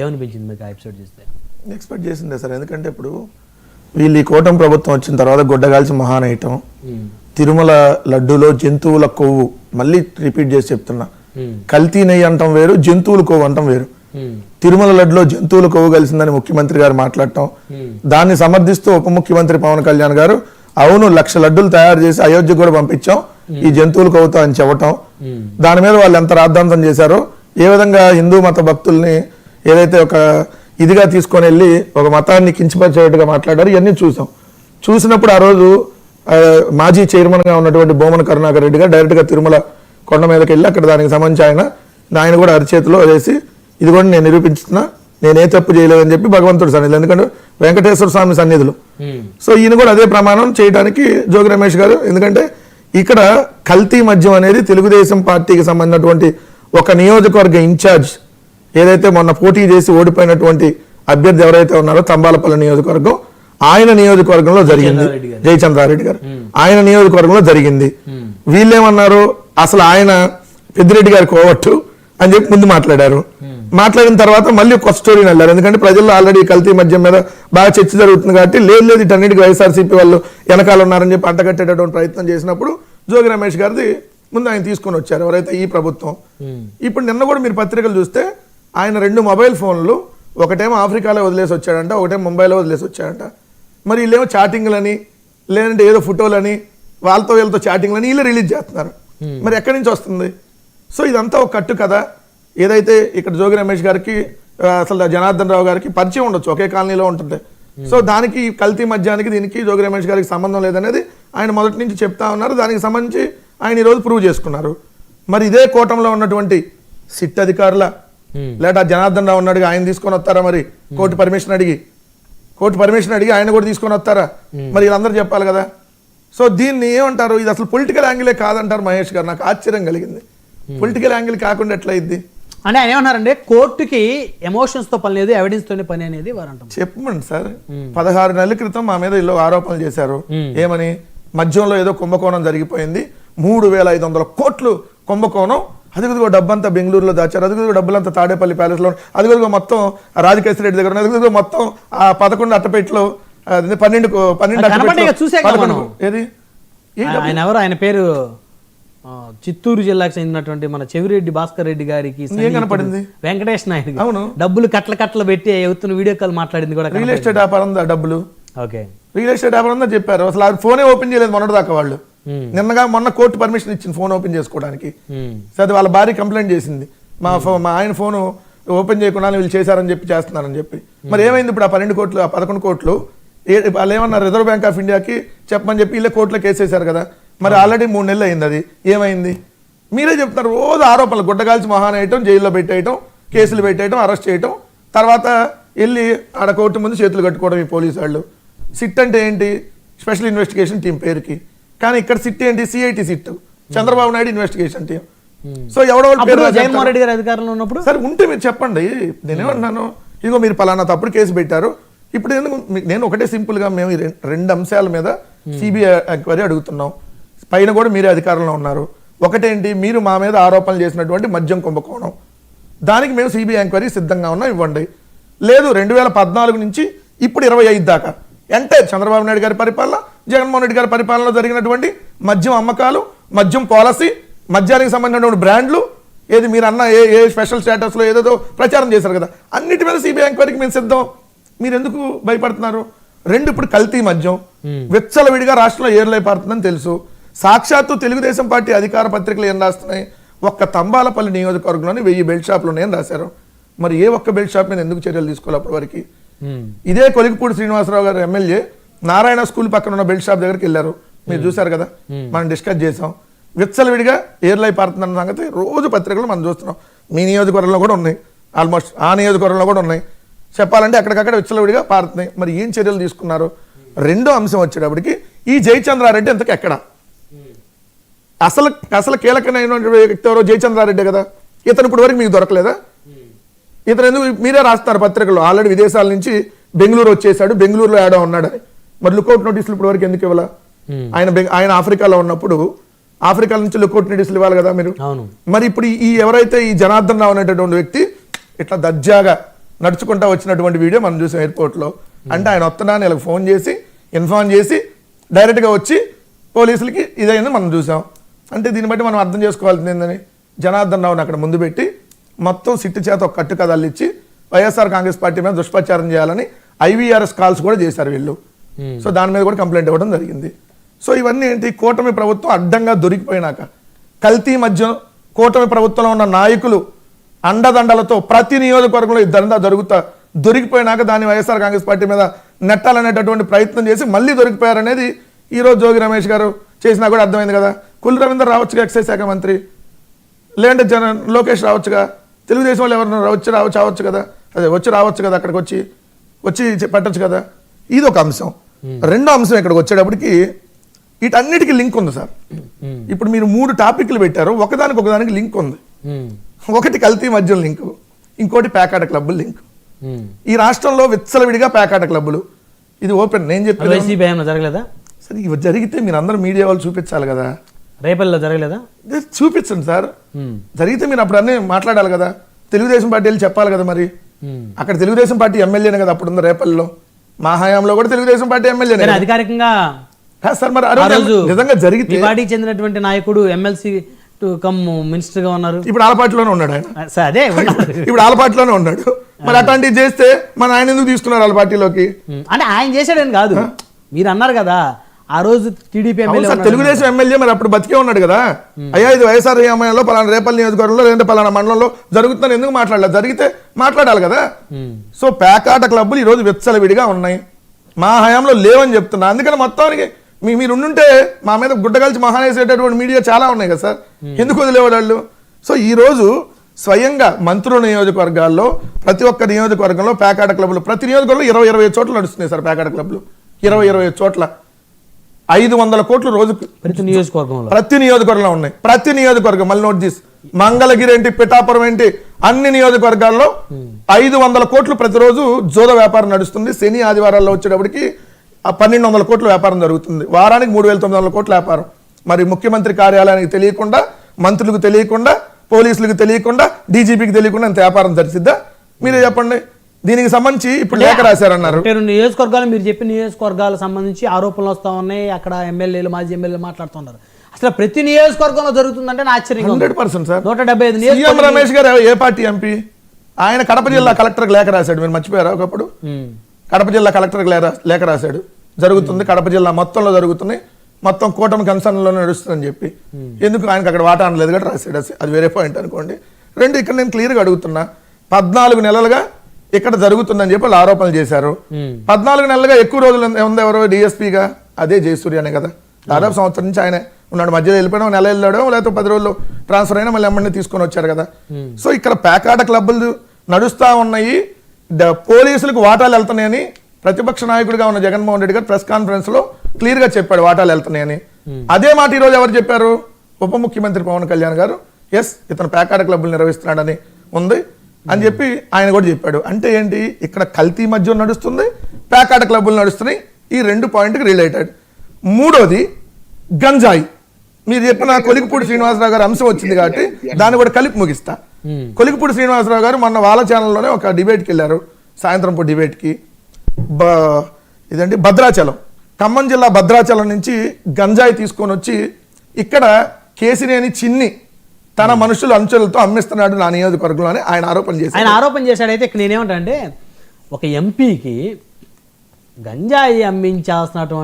ఏమనిపించింది మీకు ఆ ఎపిసోడ్ చూస్తే? ఎక్స్పెక్ట్ చేసిందే సార్, ఎందుకంటే ఇప్పుడు వీళ్ళు ఈ కూటమి ప్రభుత్వం వచ్చిన తర్వాత గుడ్డగాల్చి మహానేయటం, తిరుమల లడ్డూలో జంతువుల కొవ్వు, మళ్ళీ రిపీట్ చేసి చెప్తున్నా, కల్తీ నెయ్యి అంటాం వేరు, జంతువుల కొవ్వు అంటాం వేరు. తిరుమల లడ్డులో జంతువుల కొవ్వు కలిసిందని ముఖ్యమంత్రి గారు మాట్లాడటం, దాన్ని సమర్థిస్తూ ఉప ముఖ్యమంత్రి పవన్ కళ్యాణ్ గారు అవును 1,00,000 లడ్డూలు తయారు చేసి అయోధ్య కూడా పంపించాం ఈ జంతువుల కొవ్వుతో అని చెప్పటం, దాని మీద వాళ్ళు ఎంత రాద్ధాంతం చేశారో, ఏ విధంగా హిందూ మత భక్తుల్ని ఏదైతే ఒక ఇదిగా తీసుకొని వెళ్ళి ఒక మతాన్ని కించపరిచేట్టుగా మాట్లాడారు, ఇవన్నీ చూసాం. చూసినప్పుడు ఆ రోజు మాజీ చైర్మన్గా ఉన్నటువంటి బోమన కరుణాకర్ రెడ్డి గారు డైరెక్ట్గా తిరుమల కొండ మీదకి వెళ్ళి అక్కడ దానికి సంబంధించి ఆయన కూడా అరిచేతిలో వేసి ఇది కూడా నేను నిరూపించుతున్నా, నేనే తప్పు చేయలేదని చెప్పి భగవంతుడి సన్నిధులు, ఎందుకంటే వెంకటేశ్వర స్వామి సన్నిధులు. సో ఈయన కూడా అదే ప్రమాణం చేయడానికి జోగి రమేష్ గారు, ఎందుకంటే ఇక్కడ కల్తీ మద్యం అనేది తెలుగుదేశం పార్టీకి సంబంధించినటువంటి ఒక నియోజకవర్గ ఇన్ఛార్జ్ ఏదైతే మొన్న పోటీ చేసి ఓడిపోయినటువంటి అభ్యర్థి ఎవరైతే ఉన్నారో తంబాలపల్లి నియోజకవర్గం, ఆయన నియోజకవర్గంలో జరిగింది, జయచంద్రారెడ్డి గారు ఆయన నియోజకవర్గంలో జరిగింది. వీళ్ళేమన్నారు, అసలు ఆయన పెద్దిరెడ్డి గారి కోవట్టు అని చెప్పి ముందు మాట్లాడారు. మాట్లాడిన తర్వాత మళ్ళీ ఒక స్టోరీని వెళ్ళారు, ఎందుకంటే ప్రజల్లో ఆల్రెడీ కల్తీ మద్యం మీద బాగా చర్చ జరుగుతుంది కాబట్టి లేదు ఇటన్నిటికీ వైఎస్ఆర్సీపీ వాళ్ళు వెనకాల ఉన్నారని చెప్పి అంటగట్టేటటువంటి ప్రయత్నం చేసినప్పుడు జోగి రమేష్ గారిది ముందు ఆయన తీసుకొని వచ్చారు ఎవరైతే ఈ ప్రభుత్వం. ఇప్పుడు నిన్న కూడా మీరు పత్రికలు చూస్తే ఆయన 2 మొబైల్ ఫోన్లు, ఒకటేమో ఆఫ్రికాలో వదిలేసి వచ్చాడంట, ఒకటేమో ముంబైలో వదిలేసి వచ్చాడంట. మరి వీళ్ళేమో చాటింగ్లని లేదంటే ఏదో ఫోటోలని వాళ్ళతో వీళ్ళతో చాటింగ్లని వీళ్ళు రిలీజ్ చేస్తున్నారు. మరి ఎక్కడి నుంచి వస్తుంది? సో ఇదంతా ఒక కట్టు కదా. ఏదైతే ఇక్కడ జోగి రమేష్ గారికి అసలు జనార్దన్ రావు గారికి పరిచయం ఉండొచ్చు, ఒకే కాలనీలో ఉంటుంది. సో దానికి కల్తీ మద్యానికి దీనికి జోగి రమేష్ గారికి సంబంధం లేదనేది ఆయన మొదటి నుంచి చెప్తా ఉన్నారు. దానికి సంబంధించి ఆయన ఈరోజు ప్రూవ్ చేసుకున్నారు. మరి ఇదే కూటమిలో ఉన్నటువంటి సిట్ అధికారుల లేదా జనార్దన్ రావు ఉన్నాడుగా, ఆయన తీసుకొని వస్తారా? మరి కోర్టు పర్మిషన్ అడిగి ఆయన కూడా తీసుకొని వస్తారా? మరి వీళ్ళందరూ చెప్పాలి కదా. సో దీన్ని ఏమంటారు, ఇది అసలు పొలిటికల్ యాంగిలే కాదంటారు మహేష్ గారు. నాకు ఆశ్చర్యం కలిగింది, పొలిటికల్ యాంగిల్ కాకుండా ఎట్లా అయింది అంటే ఆయన ఏమన్నారంటే కోర్టుకి ఎమోషన్స్ తో పని లేదు, ఎవిడెన్స్ తోనే పని అనేది వారు అంటారు. చెప్పండి సార్, 16 నెలల క్రితం మా మీద ఇల్లు ఆరోపణలు చేశారు. ఏమని? మద్యంలో ఏదో కుంభకోణం జరిగిపోయింది, 3,500 కోట్లు కుంభకోణం, అదిగో డబ్బంతా బెంగళూరులో దాచారు, అదిగో డబ్బులంతా తాడేపల్లి ప్యాలెస్ లో, అదిగో మొత్తం రాజకేశ్వర రెడ్డి దగ్గర, అదిగో మొత్తం ఆ 11 అట్టపెట్లో 12 ఏది ఆయన ఎవరు, ఆయన పేరు చిత్తూరు జిల్లాకు చెందినటువంటి మన చెవిరెడ్డి భాస్కర్ రెడ్డి గారికి కనపడింది, వెంకటేష్ నాయుడు. అవును, డబ్బులు కట్టలు పెట్టి అవుతున్న వీడియో కాల్ మాట్లాడింది కూడా. రియల్ ఎస్టేట్ వ్యాపారం డబ్బులు, ఓకే రియల్ ఎస్టేట్ వ్యాపారం చెప్పారు. అసలు ఆ ఫోనే ఓపెన్ చేయలేదు మొన్నటిదాకా వాళ్ళు. మొన్న కోర్టు పర్మిషన్ ఇచ్చింది ఫోన్ ఓపెన్ చేసుకోవడానికి. సరే వాళ్ళ భార్య కంప్లైంట్ చేసింది, మా ఆయన ఫోన్ ఓపెన్ చేయకుండా వీళ్ళు చేశారని చెప్పి చేస్తున్నారని చెప్పి. మరి ఏమైంది ఇప్పుడు? ఆ 12 కోట్లు, ఆ 11 కోట్లు వాళ్ళు ఏమన్నారు, రిజర్వ్ బ్యాంక్ ఆఫ్ ఇండియాకి చెప్పమని చెప్పి వీళ్ళే కోర్టులో కేసేశారు కదా. మరి ఆల్రెడీ 3 నెలలు అయింది, అది ఏమైంది? మీరే చెప్తారు. రోజు ఆరోపణలు, గుడ్డగాల్చి మహానేయటం, జైల్లో పెట్టేయటం, కేసులు పెట్టేయటం, అరెస్ట్ చేయటం, తర్వాత వెళ్ళి ఆడ కోర్టు ముందు చేతులు కట్టుకోవడం ఈ పోలీసు వాళ్ళు. సిట్ అంటే ఏంటి? స్పెషల్ ఇన్వెస్టిగేషన్ టీం పేరుకి. కానీ ఇక్కడ సిట్ ఏంటి? CIT SIT, Chandrababu Naidu investigation team. So ఎవడో జగన్మోహన్ రెడ్డి గారు అధికారంలో ఉన్నప్పుడు సరే ఉంటే మీరు చెప్పండి. నేనేమన్నాను, ఇదిగో మీరు పలానా తప్పుడు కేసు పెట్టారు, ఇప్పుడు ఎందుకు? నేను ఒకటే సింపుల్గా, మేము 2 అంశాల మీద సిబిఐ ఎంక్వైరీ అడుగుతున్నాం, పైన కూడా మీరే అధికారంలో ఉన్నారు. ఒకటేంటి, మీరు మా మీద ఆరోపణలు చేసినటువంటి మద్యం కుంభకోణం, దానికి మేము సిబిఐ ఎంక్వైరీ సిద్ధంగా ఉన్నాం, ఇవ్వండి. లేదు 2014 నుంచి ఇప్పుడు 25 దాకా అంటే చంద్రబాబు నాయుడు గారి పరిపాలన, జగన్మోహన్ రెడ్డి గారి పరిపాలనలో జరిగినటువంటి మద్యం అమ్మకాలు, మద్యం పాలసీ, మద్యానికి సంబంధించినటువంటి బ్రాండ్లు, ఏది మీరు అన్న ఏ స్పెషల్ స్టేటస్లో ఏదేదో ప్రచారం చేశారు కదా, అన్నిటి మీద సిబిఐ ఎంక్వైరీకి మేము సిద్ధం. మీరు ఎందుకు భయపడుతున్నారు? 2 ఇప్పుడు కల్తీ మద్యం విచ్చలవిడిగా రాష్ట్రంలో ఏర్లైపారుతుందని తెలుసు. సాక్షాత్తు తెలుగుదేశం పార్టీ అధికార పత్రికలు ఏం రాస్తున్నాయి, ఒక్క తంబాలపల్లి నియోజకవర్గంలోని 1000 బెల్ట్ షాపులు ఉన్నాయని రాశారు. మరి ఏ ఒక్క బెల్ట్ షాప్ మీద ఎందుకు చర్యలు తీసుకోవాలి అప్పటి వరకు? ఇదే కొలికిపూడి శ్రీనివాసరావు గారు ఎమ్మెల్యే నారాయణ స్కూల్ పక్కన ఉన్న బెల్ట్ షాప్ దగ్గరికి వెళ్ళారు, మీరు చూశారు కదా, మనం డిస్కస్ చేసాం. విచ్చలవిడిగా ఏర్లైపారుతుందన్న సంగతి రోజు పత్రికలు మనం చూస్తున్నాం. మీ నియోజకవర్గంలో కూడా ఉన్నాయి, ఆల్మోస్ట్ ఆ నియోజకవర్గంలో కూడా ఉన్నాయి. చెప్పాలంటే అక్కడికక్కడ విచ్చలవిడిగా పారుతున్నాయి. మరి ఏం చర్యలు తీసుకున్నారు? 2వ అంశం వచ్చేటప్పటికి ఈ జయచంద్రారెడ్డి ఎంతకు ఎక్కడ? అసలు కీలకమైన వ్యక్తి ఎవరో జయచంద్రారెడ్డి కదా. ఇతను ఇప్పుడు వరకు మీకు దొరకలేదా? ఇతను ఎందుకు? మీరే రాస్తారు పత్రికల్లో, ఆల్రెడీ విదేశాల నుంచి బెంగళూరు వచ్చేసాడు, బెంగళూరులో ఏడో ఉన్నాడని. మరి లుకౌట్ నోటీసులు ఇప్పుడు వరకు ఎందుకు ఇవ్వాల? ఆయన ఆఫ్రికాలో ఉన్నప్పుడు ఆఫ్రికా నుంచి లుకౌట్ నోటీసులు ఇవ్వాలి కదా మీరు. మరి ఇప్పుడు ఈ ఎవరైతే ఈ జనార్దన్ రావు అనేటటువంటి వ్యక్తి ఇట్లా దర్జాగా నడుచుకుంటా వచ్చినటువంటి వీడియో మనం చూసాం ఎయిర్పోర్ట్లో. అంటే ఆయన వస్తున్నాను వీళ్ళకి ఫోన్ చేసి ఇన్ఫార్మ్ చేసి డైరెక్ట్గా వచ్చి పోలీసులకి ఇదైంది మనం చూసాం. అంటే దీన్ని బట్టి మనం అర్థం చేసుకోవాల్సింది ఏందని, జనార్దన్ రావుని అక్కడ ముందు పెట్టి మొత్తం సిట్టు చేత ఒక కట్టు కథలు ఇచ్చి వైఎస్ఆర్ కాంగ్రెస్ పార్టీ మీద దుష్ప్రచారం చేయాలని IVRS కాల్స్ కూడా చేశారు వీళ్ళు. సో దాని మీద కూడా కంప్లైంట్ ఇవ్వడం జరిగింది. సో ఇవన్నీ ఏంటి, కూటమి ప్రభుత్వం అడ్డంగా దొరికిపోయినాక, కల్తీ మధ్య కూటమి ప్రభుత్వంలో ఉన్న నాయకులు అండదండలతో ప్రతి నియోజకవర్గంలో ఈ దందా దొరికిపోయినాక దాన్ని వైఎస్ఆర్ కాంగ్రెస్ పార్టీ మీద నెట్టాలనేటటువంటి ప్రయత్నం చేసి మళ్ళీ దొరికిపోయారనేది ఈరోజు జోగి రమేష్ గారు చేసినా కూడా అర్థమైంది కదా. కుల్లు రవీందర్ రావచ్చుగా ఎక్సైజ్ శాఖ మంత్రి, లేదంటే లోకేష్ రావచ్చుగా, తెలుగుదేశం వాళ్ళు ఎవరైనా రావచ్చు కదా, అదే రావచ్చు కదా, అక్కడికి వచ్చి పెట్టచ్చు కదా. ఇది ఒక అంశం. రెండో అంశం ఇక్కడికి వచ్చేటప్పటికి వీటన్నిటికీ లింక్ ఉంది సార్. ఇప్పుడు మీరు 3 టాపిక్లు పెట్టారు, ఒకదానికి లింక్ ఉంది. ఒకటి కల్తీ మద్యం లింకు, ఇంకోటి పేకాట క్లబ్బులు లింక్. ఈ రాష్ట్రంలో విచ్చలవిడిగా పేకాట క్లబ్బులు, ఇది ఓపెన్. నేను చెప్పాను జరగలేదా సరే, ఇవి జరిగితే మీరు అందరూ మీడియా వాళ్ళు చూపించాలి కదా. రేపల్లో జరగలేదా? చూపించండి సార్. జరిగితే మీరు అప్పుడు అన్నీ మాట్లాడాలి కదా. తెలుగుదేశం పార్టీ వెళ్ళి చెప్పాలి కదా. మరి అక్కడ తెలుగుదేశం పార్టీ ఎమ్మెల్యేనే కదా అప్పుడు ఉంది రేపల్లో. మా హయాంలో కూడా తెలుగుదేశం పార్టీ ఎమ్మెల్యేనే అధికారికంగా సార్. మరి నిజంగా జరిగితే పార్టీకి చెందినటువంటి నాయకుడు ఎమ్మెల్సీ కమ్ మినిస్టర్ గా ఉన్నారు. ఇప్పుడు ఆలపాటిలోనే ఉన్నాడు ఆయన. అదే ఇప్పుడు ఆలపాటిలోనే ఉన్నాడు. మరి అట్లాంటివి చేస్తే మన ఆయన ఎందుకు తీసుకున్నారు వాళ్ళ పార్టీలోకి? అంటే ఆయన చేశాడని కాదు, మీరు అన్నారు కదా ఆ రోజు టీడీపీ ఎమ్మెల్యే, తెలుగుదేశం ఎమ్మెల్యే, మరి అప్పుడు బతికే ఉన్నాడు కదా. అయ్యా ఇది వైఎస్ఆర్ హయాంలో పలానా రేపల్లి నియోజకవర్గంలో లేదంటే పలానా మండలంలో జరుగుతుందని ఎందుకు మాట్లాడలేదు? జరిగితే మాట్లాడాలి కదా. సో పేకాట క్లబ్బులు ఈరోజు విచ్చలవిడిగా ఉన్నాయి, మా హయాంలో లేవని చెప్తున్నా. అందుకని మొత్తానికి మీరు ఉండుంటే మా మీద గుడ్డగలిచి మహానేసేటటువంటి మీడియా చాలా ఉన్నాయి కదా సార్, ఎందుకు వదిలేవాళ్ళు? సో ఈరోజు స్వయంగా మంత్రుల నియోజకవర్గాల్లో ప్రతి ఒక్క నియోజకవర్గంలో పేకాట క్లబ్లు, ప్రతి నియోజకవర్గంలో 20-25 చోట్ల నడుస్తున్నాయి సార్ పేకాట క్లబ్లు. 20-25 చోట్ల 500 కోట్లు రోజుకు ప్రతి నియోజకవర్గంలో ఉన్నాయి. ప్రతి నియోజకవర్గం, మళ్ళీ నోట్ దిస్, మంగళగిరి ఏంటి, పిఠాపురం ఏంటి, అన్ని నియోజకవర్గాల్లో 500 కోట్లు ప్రతిరోజు జోద వ్యాపారం నడుస్తుంది. శని ఆదివారాల్లో వచ్చేటప్పటికి 1200 కోట్ల వ్యాపారం జరుగుతుంది. వారానికి 3900 కోట్ల వ్యాపారం. మరి ముఖ్యమంత్రి కార్యాలయానికి తెలియకుండా, మంత్రులకు తెలియకుండా, పోలీసులకు తెలియకుండా, డీజీపీకి తెలియకుండా ఇంత వ్యాపారం జరిసిద్దా? మీరే చెప్పండి. దీనికి సంబంధించి ఇప్పుడు లేఖ రాశారన్నారు. నియోజకవర్గాలు, మీరు చెప్పిన నియోజకవర్గాలకు సంబంధించి ఆరోపణలు వస్తా ఉన్నాయి. అక్కడ ఎమ్మెల్యేలు, మాజీ ఎమ్మెల్యేలు మాట్లాడుతున్నారు. అసలు ప్రతి నియోజకవర్గంలో జరుగుతుందంటే ఆశ్చర్యం. 100% సార్. 175 సీఎం రమేష్ గారు ఏ పార్టీ ఎంపీ? ఆయన కడప జిల్లా కలెక్టర్కి లేఖ రాశాడు. మీరు మర్చిపోయారా? ఒకప్పుడు కడప జిల్లా కలెక్టర్కి లేఖ రాశాడు. జరుగుతుంది, కడప జిల్లా మొత్తంలో జరుగుతుంది, మొత్తం కూటమి కన్సర్న్లో నడుస్తుందని చెప్పి. ఎందుకు ఆయనకు అక్కడ వాటా అనలేదు కూడా రాశాడు. అది వేరే పాయింట్ అనుకోండి. రెండు, ఇక్కడ నేను క్లియర్గా అడుగుతున్నా, 14 నెలలుగా ఇక్కడ జరుగుతుందని చెప్పి వాళ్ళు ఆరోపణలు చేశారు. 14 నెలలుగా ఎక్కువ రోజులు ఉంది ఎవరో డిఎస్పీగా, అదే జయసూర్యనే కదా. దాదాపు సంవత్సరం నుంచి ఆయన ఉన్నాడు. మధ్యలో వెళ్ళిపోయినా నెల వెళ్ళాడో, లేకపోతే 10 రోజులు ట్రాన్స్ఫర్ అయినా మళ్ళీ ఎమ్మెల్యే తీసుకొని వచ్చారు కదా. సో ఇక్కడ పేకాట క్లబ్బులు నడుస్తూ ఉన్నాయి, పోలీసులకు వాటాలు వెళ్తున్నాయని ప్రతిపక్ష నాయకుడిగా ఉన్న జగన్మోహన్ రెడ్డి గారు ప్రెస్ కాన్ఫరెన్స్ లో క్లియర్ గా చెప్పాడు, వాటాలు వెళ్తున్నాయని. అదే మాట ఈ రోజు ఎవరు చెప్పారు? ఉప ముఖ్యమంత్రి పవన్ కళ్యాణ్ గారు ఇతను పేకాట క్లబ్బులు నిర్వహిస్తున్నాడని ఉంది అని చెప్పి ఆయన కూడా చెప్పాడు. అంటే ఏంటి, ఇక్కడ కల్తీ మద్యం నడుస్తుంది, పేకాట క్లబ్బులు నడుస్తున్నాయి. ఈ 2 పాయింట్కి రిలేటెడ్. మూడోది గంజాయి. మీరు చెప్పిన కొలికిపూడి శ్రీనివాసరావు గారు అంశం వచ్చింది కాబట్టి దాన్ని కూడా కలిపి ముగిస్తా. కొలికిపూడి శ్రీనివాసరావు గారు మొన్న వాళ్ళ ఛానల్లోనే ఒక డిబేట్కి వెళ్ళారు, సాయంత్రం పూట డిబేట్కి. ఇదండి భద్రాచలం, ఖమ్మం జిల్లా భద్రాచలం నుంచి గంజాయి తీసుకొని వచ్చి ఇక్కడ కేసినేని చిన్ని తన మనుషులు అంచులతో అమ్మిస్తున్నాడు నా నియోజకవర్గంలో అని ఆయన ఆరోపణ చేశాడు. అయితే ఇక్కడ నేనేమంటా అంటే, ఒక ఎంపీకి గంజాయి అమ్మించాల్సినటువంటి